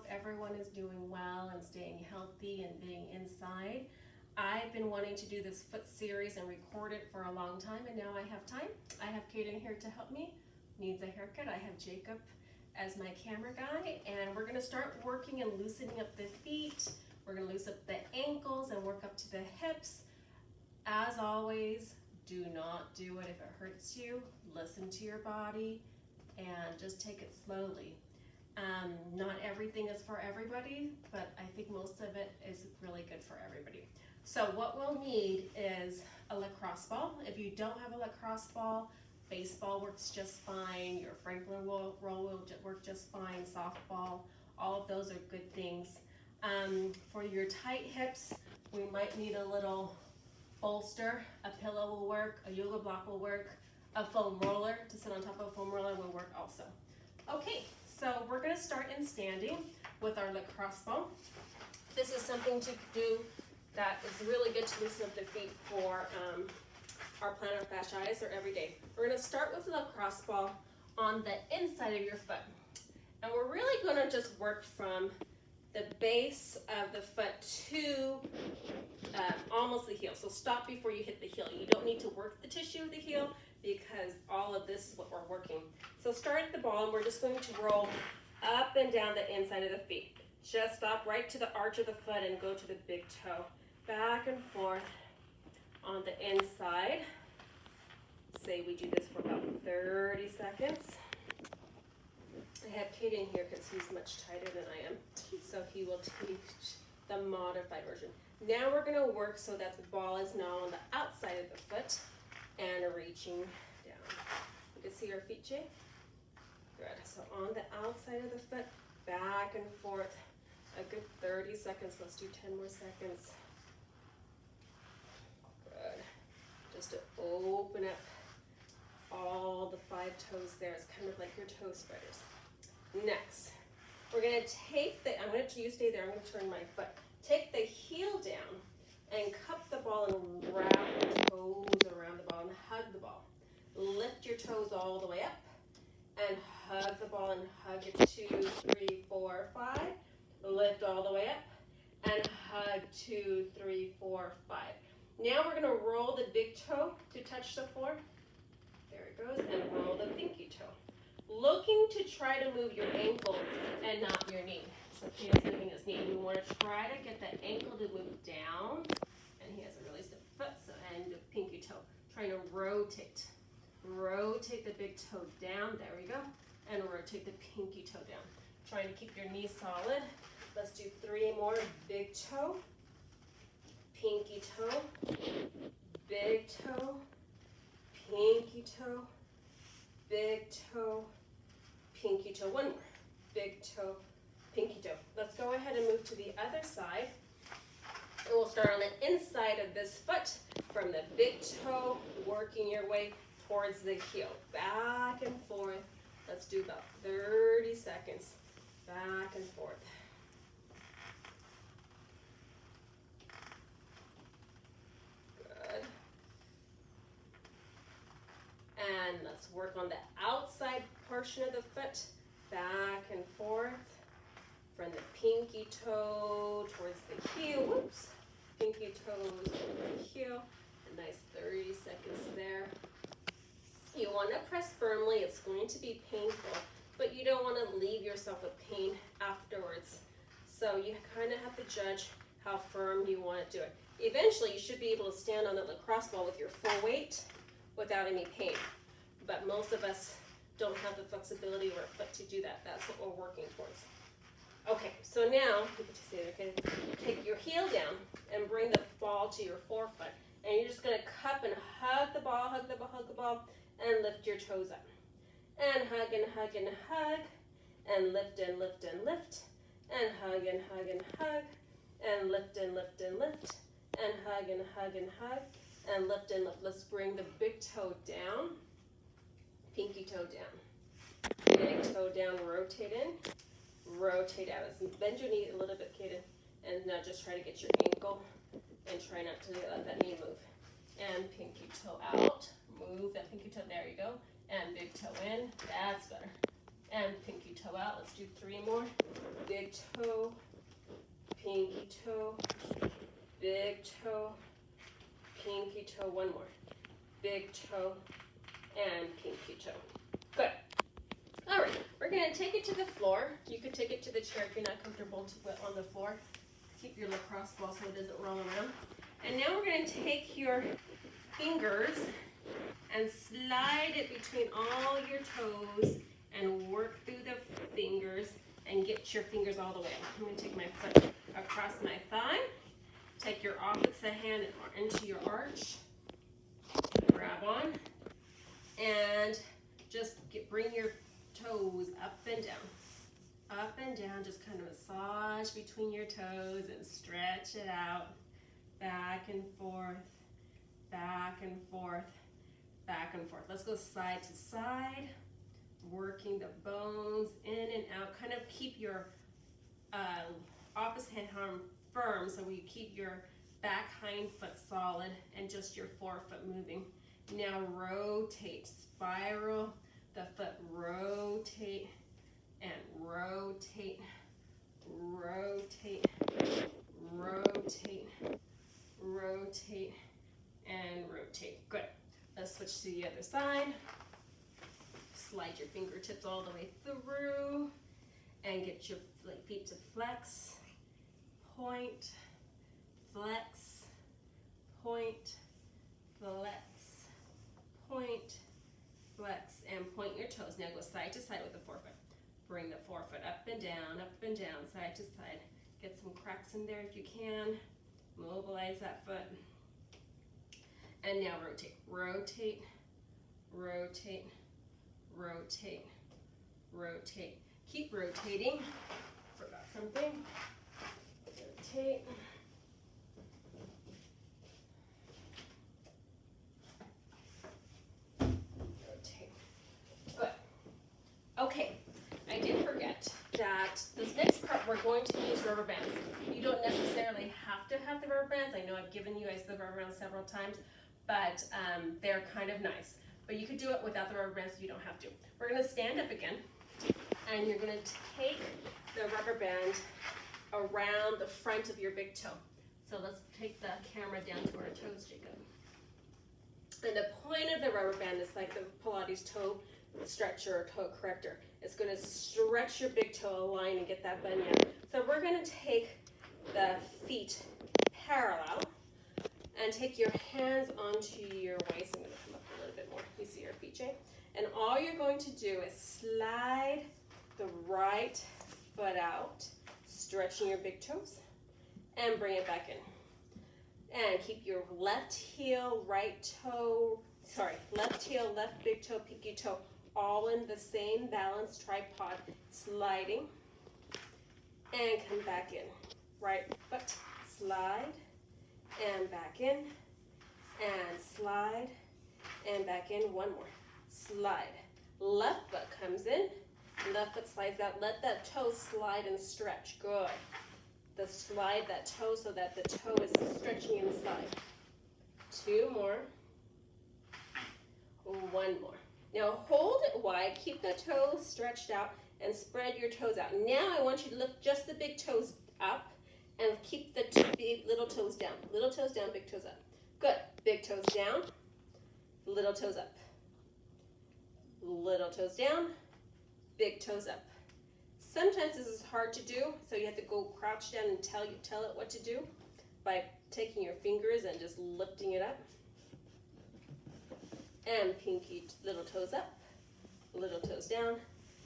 hope everyone is doing well and staying healthy and being inside. I've been wanting to do this foot series and record it for a long time, and now I have time. I have Kaden here to help me. Needs a haircut. I have Jacob as my camera guy, and we're gonna start working and loosening up the feet. We're gonna loosen up the ankles and work up to the hips. As always, do not do it if it hurts you. Listen to your body and just take it slowly. Not everything is for everybody, but I think most of it is really good for everybody. So what we'll need is a lacrosse ball. If you don't have a lacrosse ball, baseball works just fine. Your Franklin roll will work just fine. Softball, all of those are good things. For your tight hips, we might need a little bolster. A pillow will work, a yoga block will work, a foam roller to sit on top of a foam roller will work also. Okay, so we're gonna start in standing with our lacrosse ball. This is something to do that is really good to loosen up the feet for our plantar fasciitis or every day. We're gonna start with the lacrosse ball on the inside of your foot. And we're really gonna just work from the base of the foot to almost the heel. So stop before you hit the heel. You don't need to work the tissue of the heel because all of this is what we're working. So start at the ball, and we're just going to roll up and down the inside of the feet. Just stop right to the arch of the foot and go to the big toe. Back and forth on the inside. Say we do this for about 30 seconds. I have Kaden here because he's much tighter than I am, so he will teach the modified version. Now we're going to work so that the ball is now on the outside of the foot and reaching down. You can see our feet, Jay? Good. So on the outside of the foot, back and forth, a good 30 seconds. Let's do 10 more seconds. Good. Just to open up all the 5 toes there. It's kind of like your toe spreaders. Next, we're going to take the, I'm going to, you stay there, I'm going to turn my foot. Take the heel down and cup the ball and wrap your toes around the ball and hug the ball. Lift your toes all the way up and hug the ball and hug it 2, 3, 4, 5. Lift all the way up and hug 2, 3, 4, 5. Now we're going to roll the big toe to touch the floor. There it goes, and roll the pinky toe. Looking to try to move your ankle and not your knee. So he is moving his knee. We want to try to get the ankle to move down, and he has a really stiff foot, so, and the pinky toe. Trying to rotate. Rotate the big toe down, there we go, and rotate the pinky toe down. Trying to keep your knee solid. Let's do 3 more. Big toe, pinky toe, big toe, pinky toe, big toe, pinky toe. 1 more. Big toe, pinky toe. Let's go ahead and move to the other side. And we'll start on the inside of this foot from the big toe, working your way towards the heel. Back and forth. Let's do about 30 seconds. Back and forth. Good. And let's work on the outside portion of the foot. Back and forth. From the pinky toe towards the heel. Whoops. Pinky toes towards the heel. A nice 30 seconds there. You want to press firmly. It's going to be painful, but you don't want to leave yourself with pain afterwards. So you kind of have to judge how firm you want to do it. Eventually, you should be able to stand on the lacrosse ball with your full weight without any pain. But most of us don't have the flexibility of our foot to do that. That's what we're working towards. Okay, so now, you can see it, okay? Take your heel down and bring the ball to your forefoot. And you're just going to cup and hug the ball, hug the ball, hug the ball, and lift your toes up. And hug and hug and hug, and lift and lift and lift, and hug and hug and hug, and lift and lift and lift, and hug and hug and hug, and lift and lift. Let's bring the big toe down, pinky toe down, big toe down, rotate in, rotate out. Let's bend your knee a little bit, Kaden, and now just try to get your ankle and try not to let that knee move. And pinky toe out, move that pinky toe, there you go, and big toe in, that's better. and pinky toe out. Let's do 3 more. Big toe, pinky toe, big toe, pinky toe. 1 more. Big toe and pinky toe. Good. All right, we're gonna take it to the floor. You could take it to the chair if you're not comfortable to put on the floor. Keep your lacrosse ball so it doesn't roll around. And now we're gonna take your fingers and slide it between all your toes and work through the fingers and get your fingers all the way. I'm gonna take my foot across my thigh. Take your opposite hand into your arch. Grab on and just bring your toes up and down. Up and down, just kind of massage between your toes and stretch it out. Back and forth, back and forth, back and forth. Let's go side to side, working the bones in and out. Kind of keep your opposite arm firm so we keep your back hind foot solid and just your forefoot moving. Now rotate, spiral the foot, rotate and rotate, rotate, rotate, rotate, and rotate. Good. Let's switch to the other side. Slide your fingertips all the way through and get your feet to flex, point, flex, point, flex, point, flex, and point your toes. Now go side to side with the forefoot. Bring the forefoot up and down, side to side. Get some cracks in there if you can. Mobilize that foot. And now rotate, rotate, rotate, rotate, rotate. Keep rotating. Forgot something. Rotate. Rotate. Good. Okay, I did forget that this next part we're going to use rubber bands. You don't necessarily have to have the rubber bands. I know I've given you guys the rubber bands several times, but they're kind of nice. But you could do it without the rubber bands, so you don't have to. We're gonna stand up again, and you're gonna take the rubber band around the front of your big toe. So let's take the camera down to our toes, Jacob. And the point of the rubber band is like the Pilates toe stretcher or toe corrector. It's gonna stretch your big toe, align, and get that bunion. So we're gonna take the feet parallel and take your hands onto your waist. I'm gonna come up a little bit more. You see your feet, Jay? And all you're going to do is slide the right foot out, stretching your big toes, and bring it back in. And keep your left heel, left heel, left big toe, pinky toe, all in the same balanced tripod, sliding, and come back in. Right foot, slide, and back in, and slide, and back in. 1 more. Slide. Left foot comes in, left foot slides out. Let that toe slide and stretch. Good. Slide that toe so that the toe is stretching inside. 2 more. 1 more. Now hold it wide, keep the toe stretched out, and spread your toes out. Now I want you to lift just the big toes up and keep the big little toes down. Little toes down, big toes up. Good. Big toes down, little toes up. Little toes down, big toes up. Sometimes this is hard to do, so you have to go crouch down and tell it what to do by taking your fingers and just lifting it up. And pinky, little toes up, little toes down,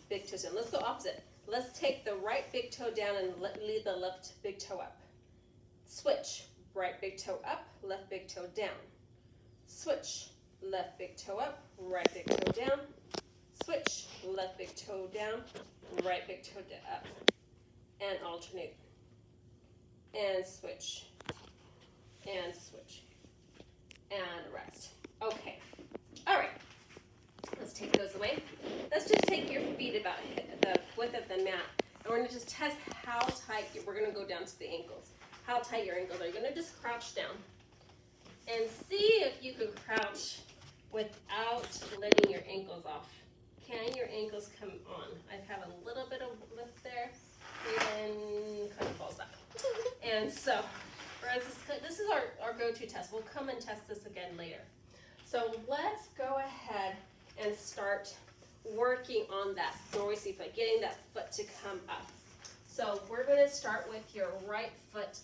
big toes down. Let's go opposite. Let's take the right big toe down and lead the left big toe up. Switch, right big toe up, left big toe down. Switch, left big toe up, right big toe down. Switch, left big toe down, right big toe up. And alternate. And switch. And switch. And rest. Okay. All right. Let's take those away. Let's just take your feet about the width of the mat. And we're going to just test how tight, we're going to go down to the ankles. How tight your ankles are. You're going to just crouch down. And see if you can crouch without letting your ankles off. can your ankles come on? I have a little bit of lift there, and kind of falls back. And so, this is our go-to test. We'll come and test this again later. So let's go ahead and start working on that dorsey foot, getting that foot to come up. So we're going to start with your right foot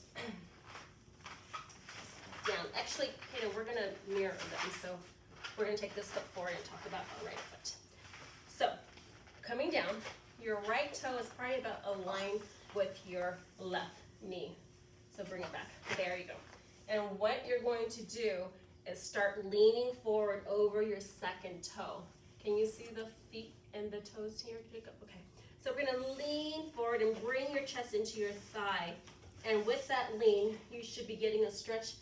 down. Actually, Kato, we're going to mirror them. So we're going to take this foot forward and talk about our right foot. So coming down, your right toe is probably about aligned with your left knee. So bring it back. There you go. And what you're going to do is start leaning forward over your second toe. Can you see the feet and the toes here, Jacob? Okay. So we're going to lean forward and bring your chest into your thigh. And with that lean, you should be getting a stretch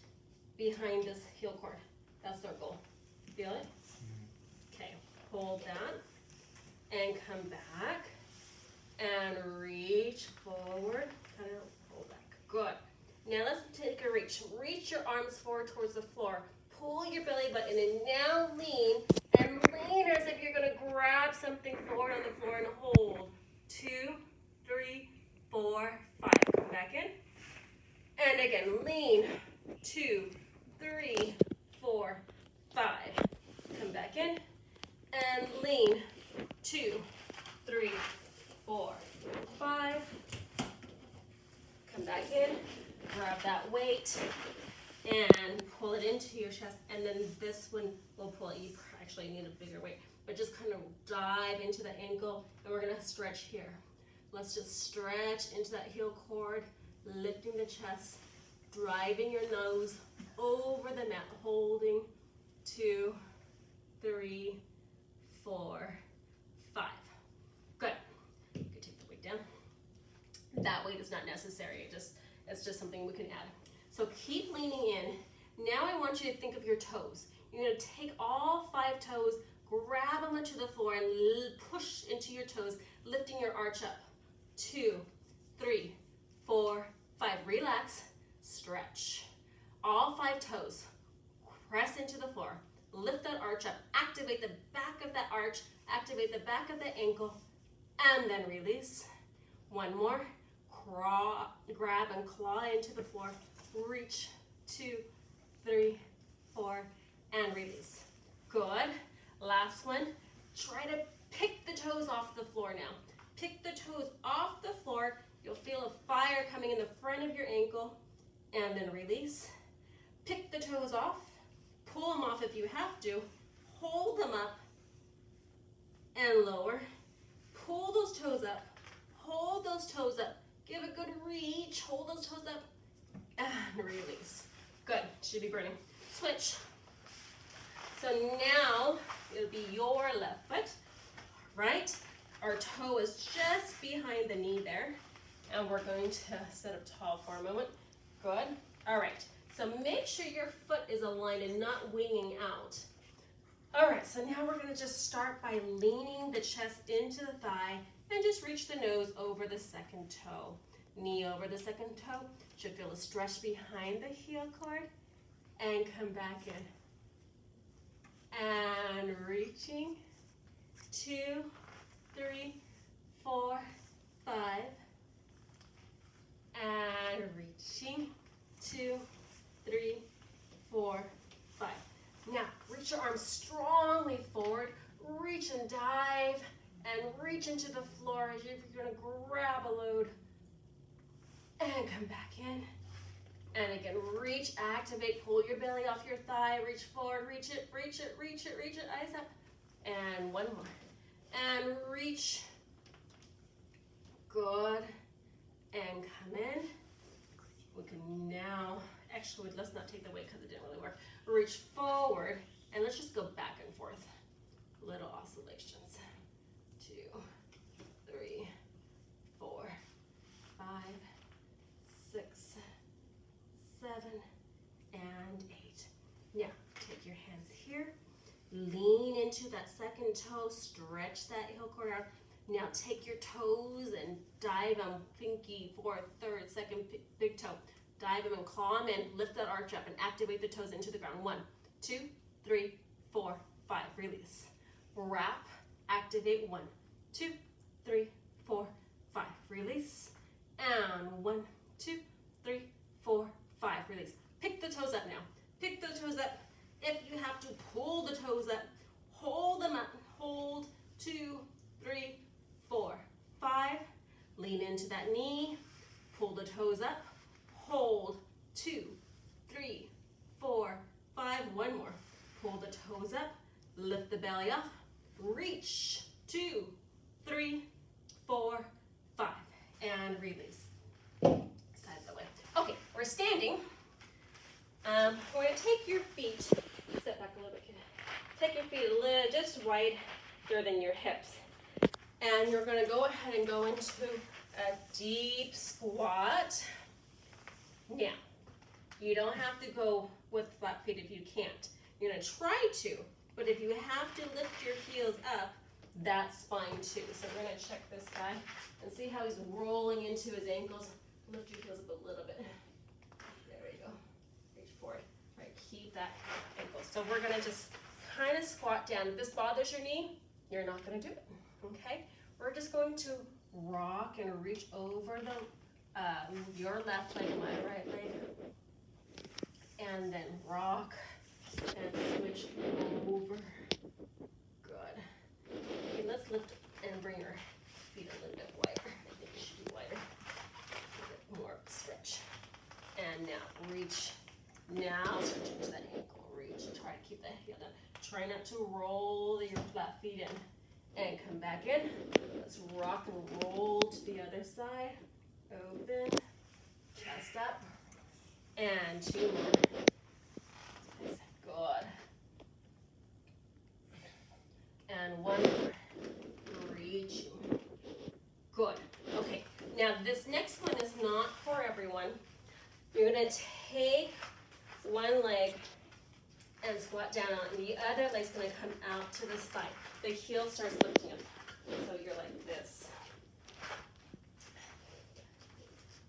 behind this heel cord. That's our goal. Feel it? Okay. Hold that. And come back. And reach forward. Kind of pull back. Good. Now let's take a reach. Reach your arms forward towards the floor. Pull your belly button and now lean. And lean as if you're going to grab something forward on the floor and hold. 2, 3, 4, 5. Come back in. And again, lean. 2, 3, 4, 5. Come back in. And lean. 2, 3, 4, 5. Come back in. Grab that weight and pull it into your chest, and then this one will pull it. You actually need a bigger weight, but just kind of dive into the ankle, and we're gonna stretch here. Let's just stretch into that heel cord, lifting the chest, driving your nose over the mat, holding 2, 3, 4, 5. Good. You can take the weight down. That weight is not necessary. It's just something we can add. So keep leaning in. Now I want you to think of your toes. You're going to take all 5 toes, grab them onto the floor, and push into your toes, lifting your arch up. 2, 3, 4, 5. Relax. Stretch. All 5 toes. Press into the floor. Lift that arch up. Activate the back of that arch. Activate the back of the ankle. And then release. One more. Grab and claw into the floor. Reach. 2, 3, 4, and release. Good. Last one. Try to pick the toes off the floor now. Pick the toes off the floor. You'll feel a fire coming in the front of your ankle. And then release. Pick the toes off. Pull them off if you have to. Hold them up. And lower. Pull those toes up. Hold those toes up. Give a good reach. Hold those toes up. And release. Good. Should be burning. Switch. So now it'll be your left foot, right? Our toe is just behind the knee there. And we're going to sit up tall for a moment. Good. All right. So make sure your foot is aligned and not winging out. All right. So now we're going to just start by leaning the chest into the thigh and just reach the nose over the second toe. Knee over the second toe. Should feel a stretch behind the heel cord. And come back in. And reaching. 2, 3, 4, 5. And reaching. 2, 3, 4, 5. Now, reach your arms strongly forward. Reach and dive. And reach into the floor as if you're going to grab a load. And come back in. And again, reach, activate, pull your belly off your thigh, reach forward, reach it, reach it, reach it, reach it, eyes up. And one more. And reach. Good. And come in. We can now, actually, let's not take the weight because it didn't really work. Reach forward, and let's just go back and forth. Little oscillations. 2, 3, 4, 5, 6, 7, and 8. Now, take your hands here. Lean into that second toe. Stretch that heel cord out. Now, take your toes and dive them. Pinky, fourth, third, second, big toe. Dive them and claw them in. Lift that arch up and activate the toes into the ground. 1, 2, 3, 4, 5. Release. Wrap activate. 1, 2, 3, 4, 5. Release. And 1, 2, 3, 4, 5. Release. Pick the toes up now. Pick the toes up. If you have to, pull the toes up. Hold them up. Hold. 2, 3, 4, 5. Lean into that knee. Pull the toes up. Hold. 2, 3, 4, 5. One more. Pull the toes up. Lift the belly up. Reach. 2, 3, 4, 5. And release. Side of the way. Okay, we're standing. We're going to take your feet, step back a little bit, take your feet a little, just wider than your hips. And you're going to go ahead and go into a deep squat. Now, you don't have to go with flat feet if you can't. You're going to try to, but if you have to lift your heels up, that's fine too. So we're going to check this guy and see how he's rolling into his ankles. Lift your heels up a little bit. There we go. Reach forward. All right, keep that ankle. So we're going to just kind of squat down. If this bothers your knee, you're not going to do it. Okay? We're just going to rock and reach over the your left leg, my right leg, and then rock and switch over. Good. Okay, let's lift and bring our feet a little bit wider. I think it should be wider. A bit more stretch. And now reach. Now stretch into that ankle. Reach. Try to keep that heel down. Try not to roll your flat feet in. And come back in. Let's rock and roll to the other side. Open. Chest up. And 2 more. Good. And 1 more. Reach. Good. Okay. Now this next one is not for everyone. You're going to take one leg and squat down on it, and the other leg's going to come out to the side. The heel starts lifting up. So you're like this.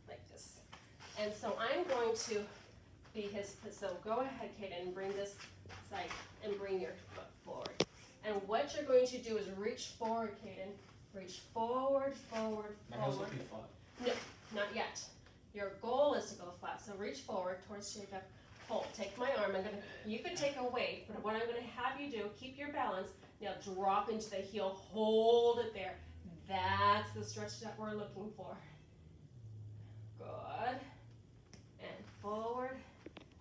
Like this. And so I'm going to be his, so go ahead, Kaden, and bring this side and bring your foot forward. And what you're going to do is reach forward, Kaden. Reach forward, forward, My heels will forward. be flat. No, not yet. Your goal is to go flat. So reach forward towards shake up. Hold. Take my arm. You could take a weight, but what I'm going to have you do, keep your balance. Now drop into the heel. Hold it there. That's the stretch that we're looking for. Good. And forward.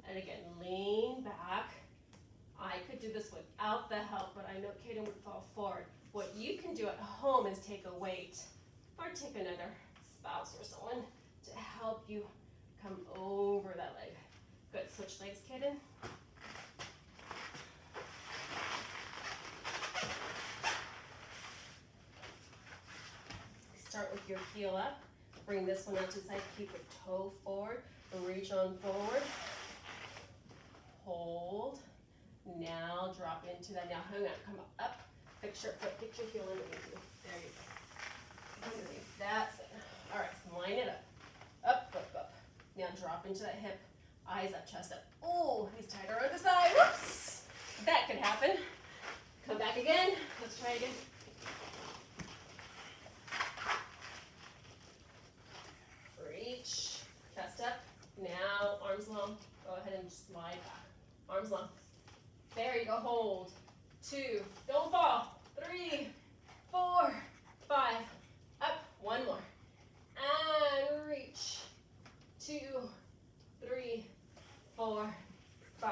And again, lean back. I could do this without the help, but I know Kaden would fall forward. What you can do at home is take a weight or take another spouse or someone to help you come over that leg. Good. Switch legs, Kaden. Start with your heel up. Bring this one out to the side. Keep your toe forward. Reach on forward. Hold. Now drop into that. Now hang on. Come up. Fix your foot. Get your heel underneath you. There you go. Underneath. That's it. All right. So line it up. Up, up, up. Now drop into that hip. Eyes up, chest up. Oh, he's tighter on the side. Whoops. That could happen. Come back again. Let's try again. Reach. Chest up. Now arms long. Go ahead and slide back. Arms long. There you go. Hold. 2. Don't fall. 3, 4, 5. Up. 1 more. And reach. 2, 3, 4, 5.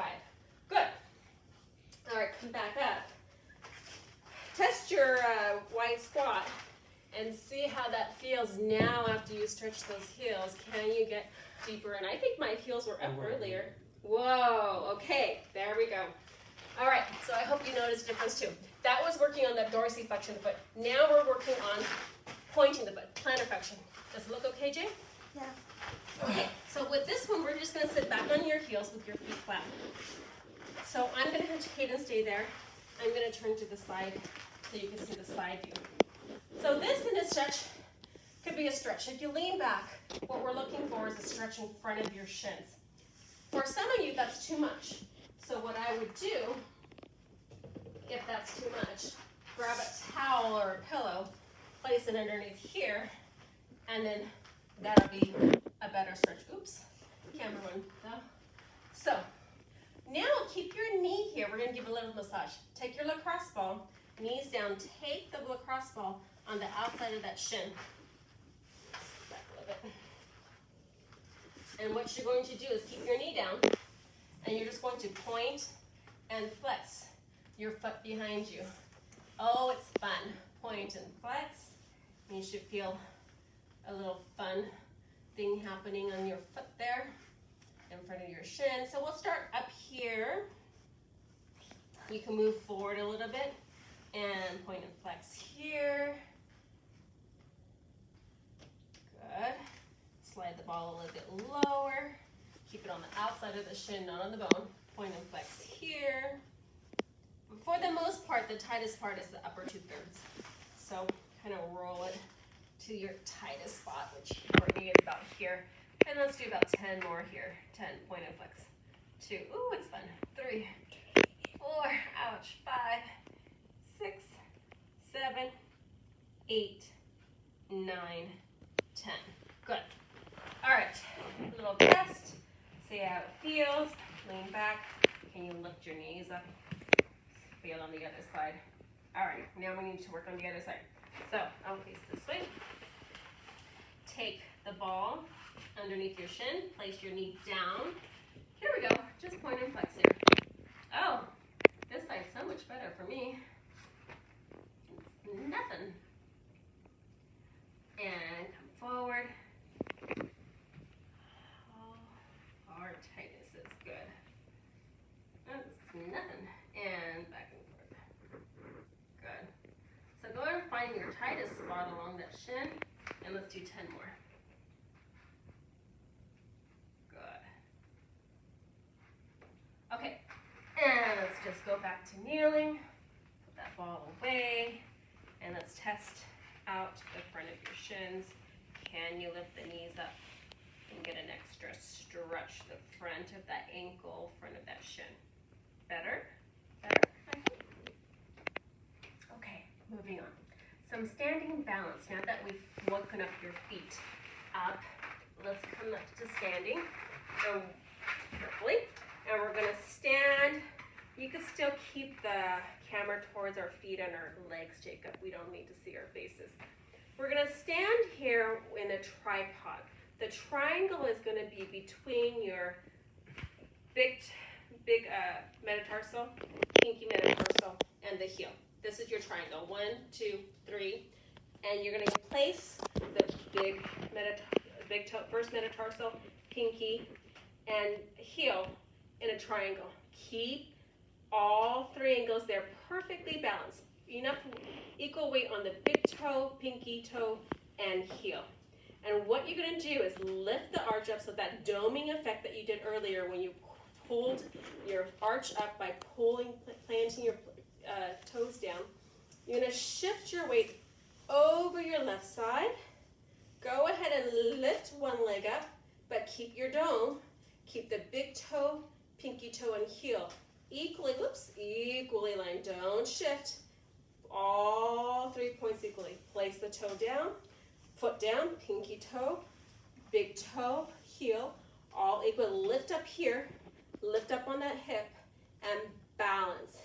Good. All right, come back up. Test your wide squat and see how that feels now after you stretch those heels. Can you get deeper? And I think my heels were up earlier. Whoa, okay, there we go. All right, so I hope you noticed a difference too. That was working on that dorsiflexion of the foot. Now we're working on pointing the foot, plantar flexion. Does it look okay, Jay? Yeah. Okay, so with this one, we're just going to sit back on your heels with your feet flat. So I'm going to have Kaden stay there. I'm going to turn to the side so you can see the side view. So this in a stretch could be a stretch. If you lean back, what we're looking for is a stretch in front of your shins. For some of you, that's too much. So what I would do, if that's too much, grab a towel or a pillow, place it underneath here, and then that'll be a better stretch. Oops, camera one. So now keep your knee here. We're gonna give a little massage. Take your lacrosse ball, knees down, take the lacrosse ball on the outside of that shin. Back a little bit. And what you're going to do is keep your knee down, and you're just going to point and flex your foot behind you. Oh, it's fun. Point and flex. You should feel a little fun thing happening on your foot there in front of your shin. So we'll start up here. You can move forward a little bit and point and flex here. Good. Slide the ball a little bit lower. Keep it on the outside of the shin, not on the bone. Point and flex here. For the most part, the tightest part is the upper 2/3. So kind of roll it to your tightest spot, which for me is about here. And let's do about 10 more here. 10, point and flex. 2, ooh, it's fun. 3, 4, ouch. 5, 6, 7, 8, 9, 10. Good. All right, a little test. See how it feels. Lean back. Can you lift your knees up? Feel on the other side. All right, now we need to work on the other side. So I'll face this way. Take the ball underneath your shin. Place your knee down. Here we go. Just point and flex here. Oh, this side's so much better for me. It's nothing. And come forward. Oh, our tightness is good. That's nothing. And back and forth. Good. So go and find your tightest spot along that shin, and let's do 10 more. Good. Okay, and let's just go back to kneeling. Put that ball away, and let's test out the front of your shins. Can you lift the knees up and get an extra stretch the front of that ankle, front of that shin? Better? Better? Okay, moving on. Some standing balance. Now that we've woken up your feet up, let's come up to standing. So carefully. And we're going to stand. You can still keep the camera towards our feet and our legs, Jacob. We don't need to see our faces. We're going to stand here in a tripod. The triangle is going to be between your big metatarsal, pinky metatarsal, and the heel. This is your triangle. 1, 2, 3. And you're going to place the first metatarsal, pinky, and heel in a triangle. Keep all 3 angles there perfectly balanced. Enough equal weight on the big toe, pinky toe, and heel. And what you're going to do is lift the arch up so that doming effect that you did earlier when you pulled your arch up by planting your toes down. You're going to shift your weight over your left side. Go ahead and lift one leg up, but keep your dome. Keep the big toe, pinky toe, and heel equally lined. Don't shift. All 3 points equally. Place the toe down, foot down, pinky toe, big toe, heel, all equal. Lift up here, lift up on that hip, and balance.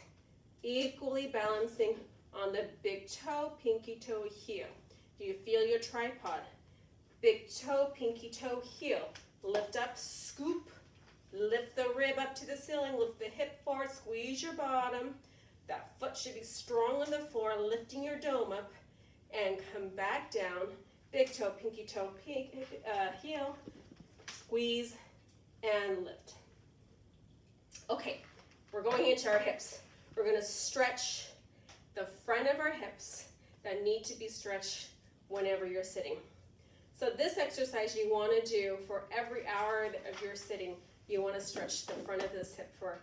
Equally balancing on the big toe, pinky toe, heel. Do you feel your tripod? Big toe, pinky toe, heel. Lift up, scoop. Lift the rib up to the ceiling, lift the hip forward, squeeze your bottom. That foot should be strong on the floor, lifting your dome up, and come back down. Big toe, pinky toe, heel, squeeze, and lift. Okay, we're going into our hips. We're going to stretch the front of our hips that need to be stretched whenever you're sitting. So this exercise you want to do for every hour of your sitting. You want to stretch the front of this hip for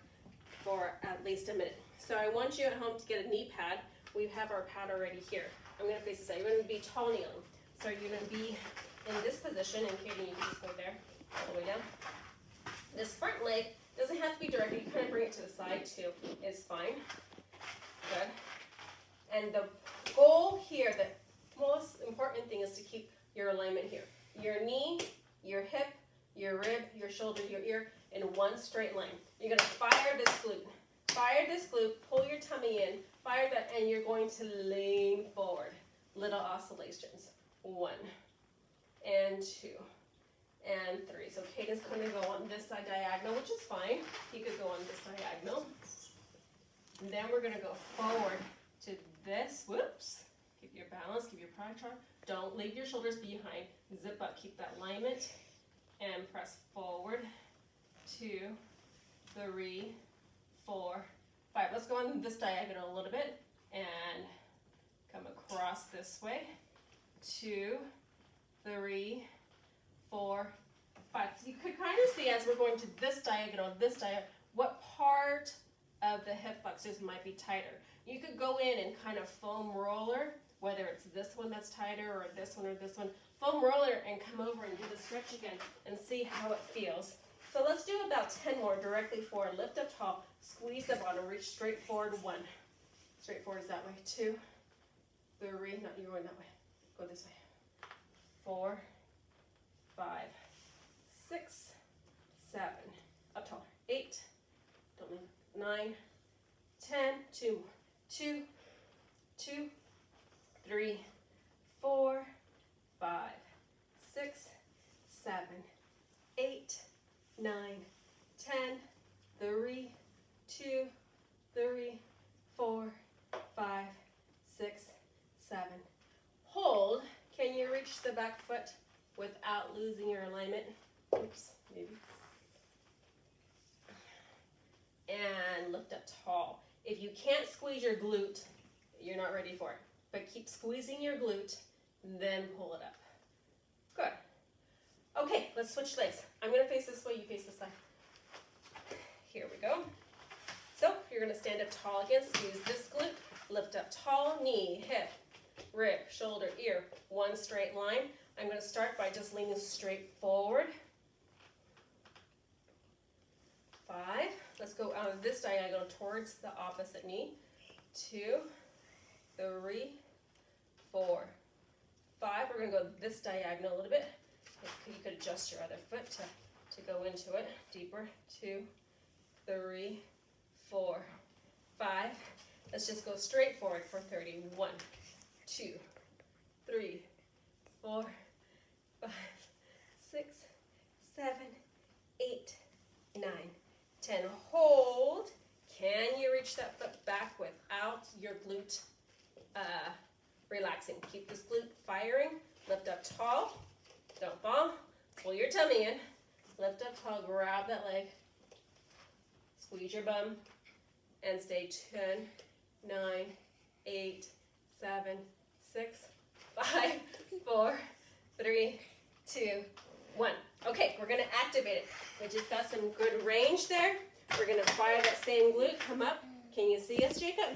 at least a minute. So I want you at home to get a knee pad. We have our pad already here. I'm going to face this out. You're going to be tall kneeling. So you're going to be in this position, and Katie, you can just go there, all the way down. This front leg doesn't have to be directed. You kind of bring it to the side too. It's fine. Good. And the goal here, the most important thing is to keep your alignment here. Your knee, your hip, your rib, your shoulder, your ear in one straight line. You're gonna fire this glute. Fire this glute, pull your tummy in, fire that, and you're going to lean forward. Little oscillations. 1 and 2 and 3. So Caden's going to go on this side diagonal, which is fine. He could go on this diagonal. And then we're going to go forward to this. Whoops. Keep your balance, keep your protractor. Don't leave your shoulders behind. Zip up, keep that alignment. And press forward. 2, 3, 4, 5. Let's go on this diagonal a little bit. And come across this way. 2, 3, 4, 5. So you could kind of see as we're going to this diagonal, what part of the hip flexors might be tighter. You could go in and kind of foam roller, whether it's this one that's tighter or this one, foam roller and come over and do the stretch again and see how it feels. So let's do about 10 more directly forward. Lift up tall, squeeze the bottom, reach straight forward. 1. Straight forward is that way. 2, 3, no, you're going that way. Go this way. 4, 5, 6, 7. Up taller. 8. Don't leave. 9, 10. 2 more. 2, 2, 3, 4, 5, 6, 7, 8, 9, 10. 3, 2, 3, 4, 5, 6, 7. Hold. Can you reach the back foot without losing your alignment? Oops, maybe. And lift up tall. If you can't squeeze your glute, you're not ready for it. But keep squeezing your glute, then pull it up. Good. Okay, let's switch legs. I'm going to face this way, you face this side. Here we go. So you're going to stand up tall again, squeeze this glute, lift up tall, knee, hip, rib, shoulder, ear, one straight line. I'm going to start by just leaning straight forward. 5. Let's go out of this diagonal towards the opposite knee. 2, 3, 4, 5. We're going to go this diagonal a little bit. You could adjust your other foot to go into it deeper. 2, 3, 4, 5. Let's just go straight forward for 30. 1, 2, 3, 4, 5, 6, 7, 8, 9, 10. Hold. Can you reach that foot back without your glute relaxing? Keep this glute firing. Lift up tall. Don't fall. Pull your tummy in. Lift up tall. Grab that leg. Squeeze your bum. And stay 10, 9, 8, 7, 6, 5, 4, 3, 2, 1. Okay, we're going to activate it. We just got some good range there. We're going to fire that same glute. Come up. Can you see us, Jacob?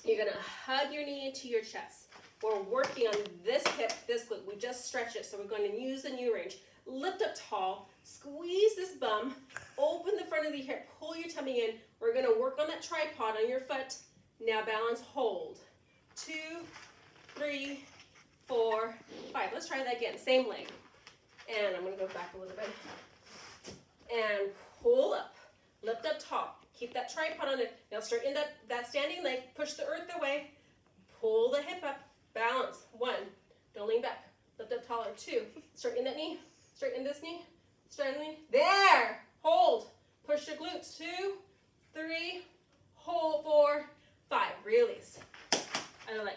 You're going to hug your knee into your chest. We're working on this hip, this glute. We just stretched it, so we're going to use a new range. Lift up tall. Squeeze this bum. Open the front of the hip. Pull your tummy in. We're going to work on that tripod on your foot. Now balance, hold. 2, 3, 4, 5. Let's try that again. Same leg. And I'm going to go back a little bit. And pull up. Lift up tall. Keep that tripod on it. Now straighten that standing leg. Push the earth away. Pull the hip up. Balance. 1. Don't lean back. Lift up taller. 2. Straighten that knee. Straighten this knee. Straighten the knee. There. Hold. Push your glutes. 2, 3. Hold. 4, 5. Release. Other leg.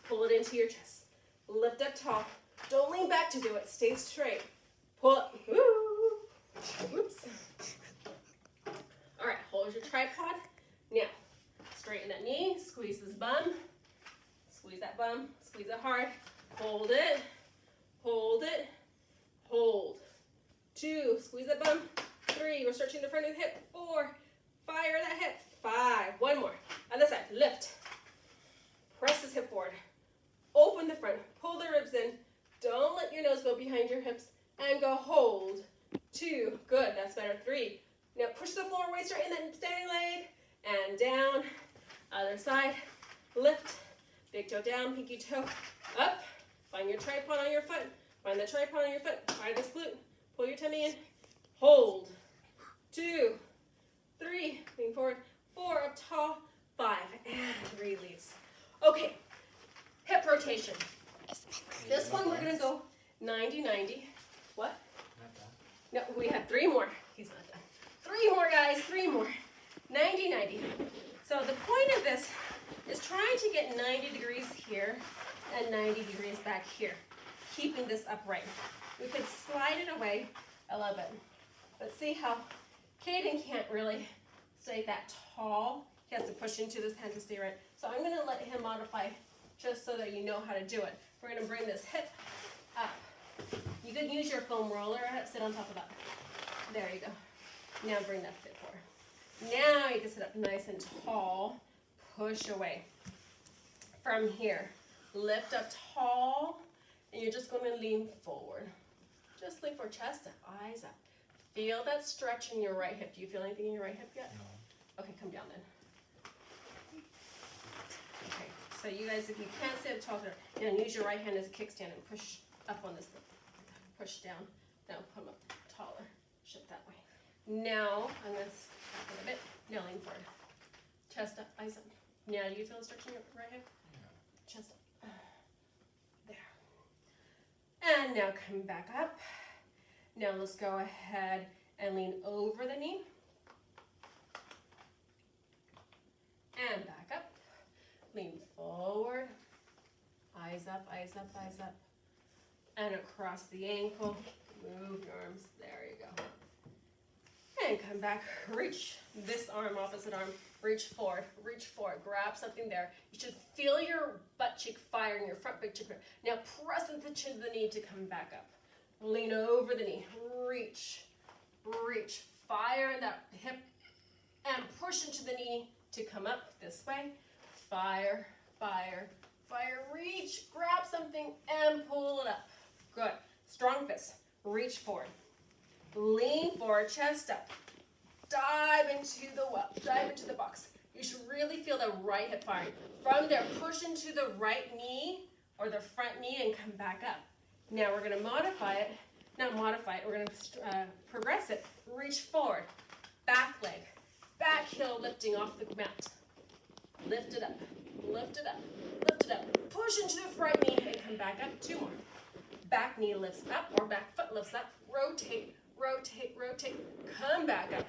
Pull it into your chest. Lift up tall. Don't lean back to do it. Stay straight. Pull up. Woo. Oops. All right. Hold your tripod. Now, straighten that knee. Squeeze this bum. Squeeze that bum. Squeeze it hard. Hold it. Hold it. Hold. 2. Squeeze that bum. 3. We're stretching the front of the hip. 4. Fire that hip. 5. One more. Other side. Lift. Press this hip forward. Open the front. Pull the ribs in. Don't let your nose go behind your hips. And go hold. 2. Good. That's better. 3. Now push the floor. Waist straight in that standing leg. And down. Other side. lift, big toe down, pinky toe up, find your tripod on your foot, find the tripod on your foot, tie this glute, pull your tummy in, hold, 2, 3, lean forward, 4, up tall, 5, and release. Okay, hip rotation. This one we're gonna go 90-90. What? No, we have 3 more. He's not done. 3 more, guys, 3 more. 90-90. So the point of this is trying to get 90 degrees here and 90 degrees back here, keeping this upright. We could slide it away a little bit, but see how Caden can't really stay that tall. He has to push into this hand to stay right. So I'm gonna let him modify just so that you know how to do it. We're gonna bring this hip up. You could use your foam roller, sit on top of that. There you go. Now bring that foot forward. Now you can sit up nice and tall, push away. From here, lift up tall, and you're just gonna lean forward. Just lean for chest up, eyes up. Feel that stretch in your right hip. Do you feel anything in your right hip yet? No. Okay, come down then. Okay, so you guys, if you can't sit up tall, then use your right hand as a kickstand and push up on this. Push down. Now come up taller. Shift that way. Now I'm going to back a little bit. Now lean forward. Chest up, eyes up. Now do you feel a stretch in your right hip? Yeah. Chest up. There. And now come back up. Now let's go ahead and lean over the knee. And back up. Lean forward. Eyes up, eyes up, eyes up. And across the ankle. Move your arms. There you go. And come back. Reach this arm, opposite arm. Reach forward. Reach forward. Grab something there. You should feel your butt cheek fire in your front big cheek. Now press the chin to the knee to come back up. Lean over the knee. Reach. Reach. Fire in that hip. And push into the knee to come up this way. Fire. Fire. Fire. Reach. Grab something and pull it up. Good. Strong fist. Reach forward. Lean forward, chest up. Dive into the well. Dive into the box. You should really feel the right hip firing. From there, push into the right knee or the front knee and come back up. Now we're going to modify it. Not modify it. We're going to progress it. Reach forward. Back leg. Back heel lifting off the mat. Lift it up. Lift it up. Lift it up. Push into the front knee and come back up. 2 more. Back knee lifts up or back foot lifts up. Rotate, rotate, rotate. Come back up.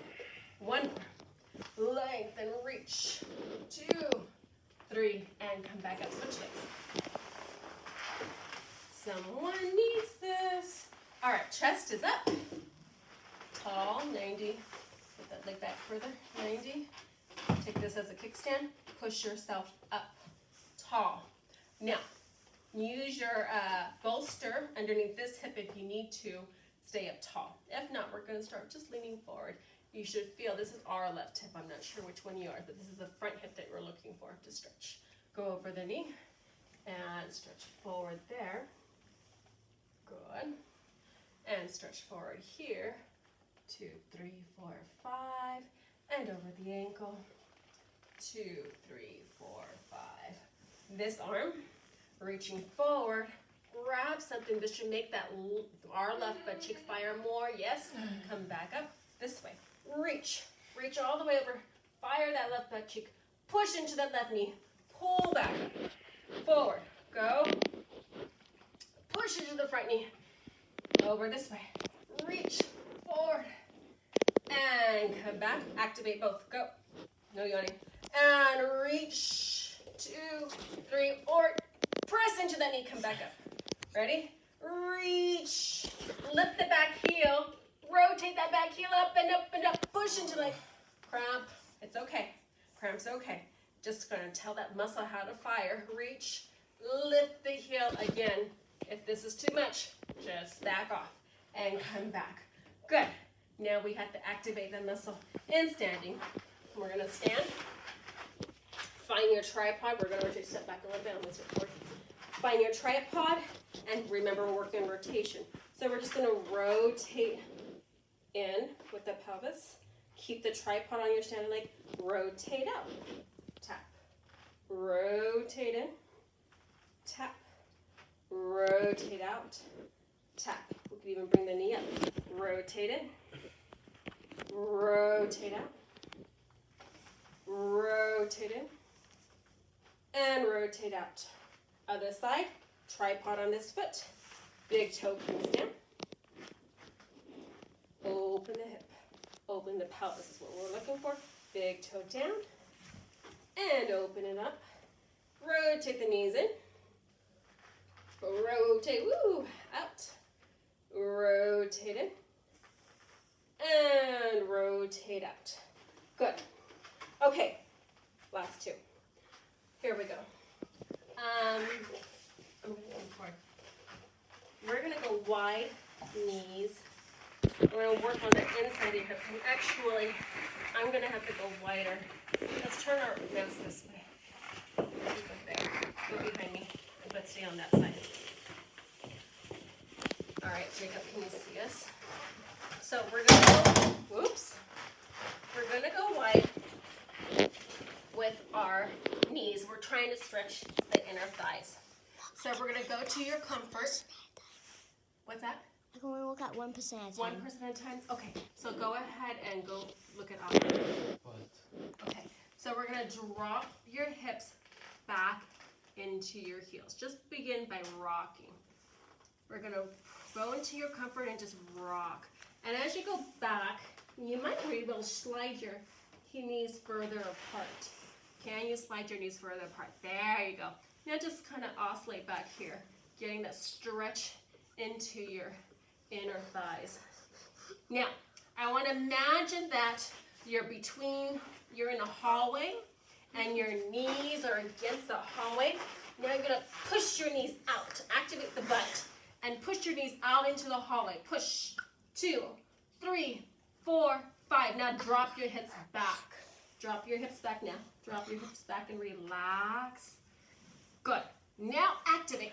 1 more. Length and reach. 2, 3, and come back up. Switch legs. Someone needs this. All right, chest is up. Tall, 90. Put that leg back further, 90. Take this as a kickstand. Push yourself up. Tall. Now, use your bolster underneath this hip if you need to stay up tall. If not, we're going to start just leaning forward. You should feel, this is our left hip. I'm not sure which one you are, but this is the front hip that we're looking for to stretch. Go over the knee and stretch forward there. Good. And stretch forward here. 2, 3, 4, 5. And over the ankle. 2, 3, 4, 5. This arm, reaching forward, grab something. This should make that our left butt cheek fire more. Yes, come back up this way. Reach, reach all the way over. Fire that left butt cheek. Push into that left knee. Pull back, forward. Go. Push into the front knee. Over this way. Reach forward and come back. Activate both. Go. No yawning. And reach. 2, 3, 4. Press into that knee, come back up. Ready? Reach. Lift the back heel. Rotate that back heel up and up and up. Push into the cramp. It's okay. Cramp's okay. Just going to tell that muscle how to fire. Reach. Lift the heel again. If this is too much, just back off and come back. Good. Now we have to activate the muscle in standing. We're going to stand. Find your tripod. We're going to rotate, step back a little bit. I'm going to step Find your tripod, and remember we're working on rotation. So we're just going to rotate in with the pelvis. Keep the tripod on your standing leg. Rotate out. Tap. rotate in, tap, rotate out, tap. We could even bring the knee up. Rotate in, rotate out, rotate in, and rotate out. Other side, tripod on this foot, big toe comes down. Open the hip, open the pelvis is what we're looking for. Big toe down, and open it up. Rotate the knees in. Rotate, woo, out. Rotate in. And rotate out. Good. Okay, last two. Here we go. We're going to go wide knees. We're going to work on the inside of your hips. And actually, I'm going to have to go wider. Let's turn our mouse this way. Go behind me. Let's stay on that side. All right, Jacob, can you see us? So we're going to go, whoops. We're going to go wide with our knees. We're trying to stretch the inner thighs. So we're going to go to your comfort. What's that? I can only look at 1% at a time. 1% at a time? Okay, so go ahead and go look at opposite. Okay, so we're going to drop your hips back into your heels. Just begin by rocking. We're going to go into your comfort and just rock. And as you go back, you might be able to slide your knees further apart. Can you slide your knees further apart? There you go. Now just kind of oscillate back here, getting that stretch into your inner thighs. Now, I want to imagine that you're in a hallway and your knees are against the hallway. Now you're going to push your knees out, activate the butt, and push your knees out into the hallway. Push, 2, 3, 4, 5. Now drop your hips back. Drop your hips back now. Drop your hips back and relax. Good. Now activate.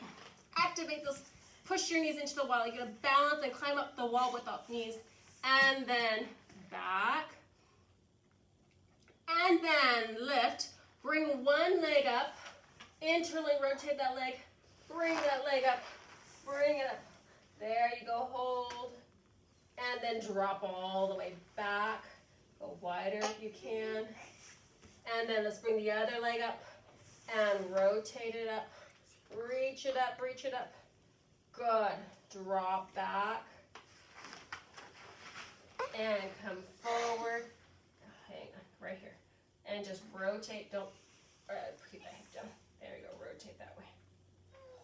Activate those. Push your knees into the wall. You're going to balance and climb up the wall with the knees. And then back. And then lift. Bring one leg up. Interlink, rotate that leg. Bring that leg up. Bring it up. There you go. Hold. And then drop all the way back. Go wider if you can. And then let's bring the other leg up. And rotate it up. Reach it up. Reach it up. Good. Drop back. And come forward. Hang on, right here. And just rotate. Don't keep that hip down. There you go. Rotate that way.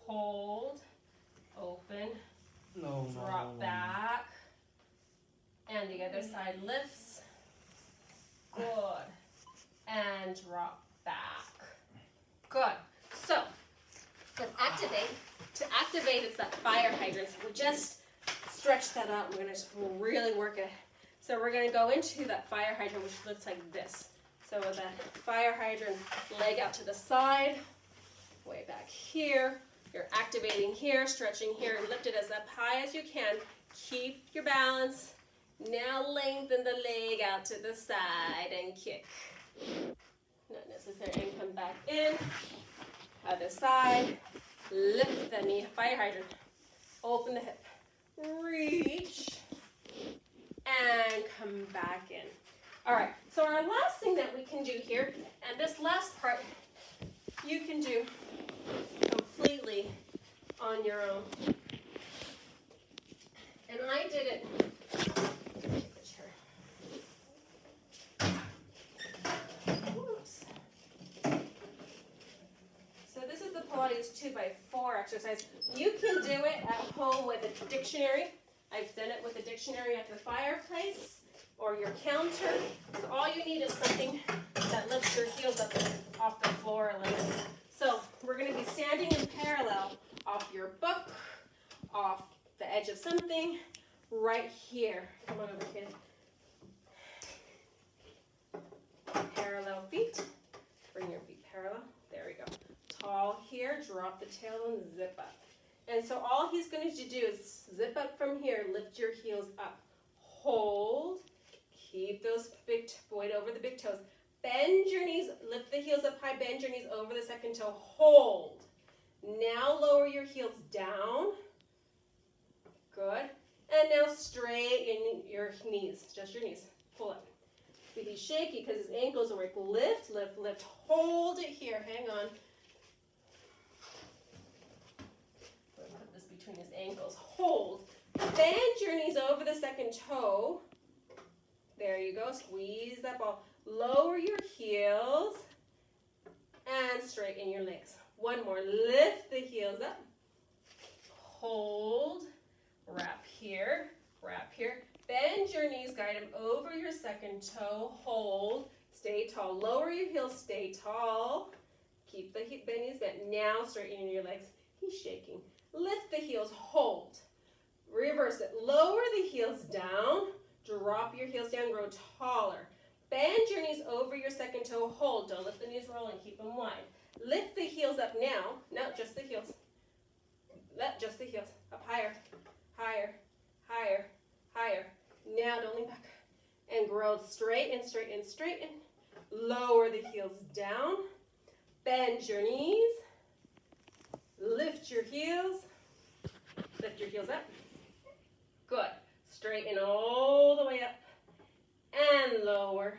Hold. Open. Drop back. And the other side lifts. Good. And drop back. Good. So, let's activate. To activate, it's that fire hydrant. So we just stretch that out. We're going to really work it. So we're going to go into that fire hydrant, which looks like this. So with that fire hydrant, leg out to the side, way back here. You're activating here, stretching here, and lift it as up high as you can. Keep your balance. Now lengthen the leg out to the side and kick. Not necessary. And come back in. Other side. Lift the knee. Fire hydrant. Open the hip. Reach. And come back in. All right. So our last thing that we can do here, and this last part, you can do completely on your own. And I did it. Oops. So this is the Pilates 2x4 exercise. You can do it at home with a dictionary. I've done it with a dictionary at the fireplace or your counter. So all you need is something that lifts your heels up off the floor a little. So we're going to be standing in parallel off your book, off the edge of something, right here. Come on over, kid. Parallel feet. Bring your feet parallel. There we go. Tall here. Drop the tail and zip up. And so all he's going to do is zip up from here. Lift your heels up. Hold. Keep those big, weight over the big toes. Bend your knees, lift the heels up high, bend your knees over the second toe, hold. Now lower your heels down. Good. And now straighten your knees, just your knees. Pull up. See, he's shaky because his ankles are weak. Lift, lift, lift. Hold it here. Hang on. Let me put this between his ankles. Hold. Bend your knees over the second toe. There you go. Squeeze that ball. Lower your heels and straighten your legs. One more. Lift the heels up. Hold. Wrap here. Wrap here. Bend your knees. Guide them over your second toe. Hold. Stay tall. Lower your heels. Stay tall. Keep the knees bent. Now straighten your legs. He's shaking. Lift the heels. Hold. Reverse it. Lower the heels down. Drop your heels down. Grow taller. Bend your knees over your second toe. Hold. Don't let the knees roll and keep them wide. Lift the heels up now. No, just the heels. Just the heels. Up higher. Higher. Higher. Higher. Now don't lean back. And grow straighten, straighten, straighten. Lower the heels down. Bend your knees. Lift your heels. Lift your heels up. Good. Straighten all the way up. And lower.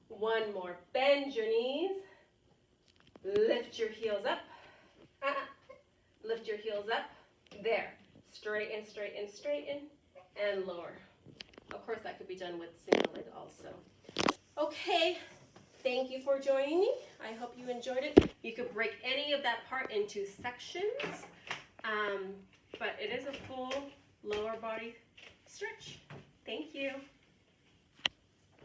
One more. Bend your knees. Lift your heels up. Lift your heels up. There. Straighten, straighten, straighten. And lower. Of course, that could be done with single leg also. Okay. Thank you for joining me. I hope you enjoyed it. You could break any of that part into sections. But it is a full lower body stretch. Thank you.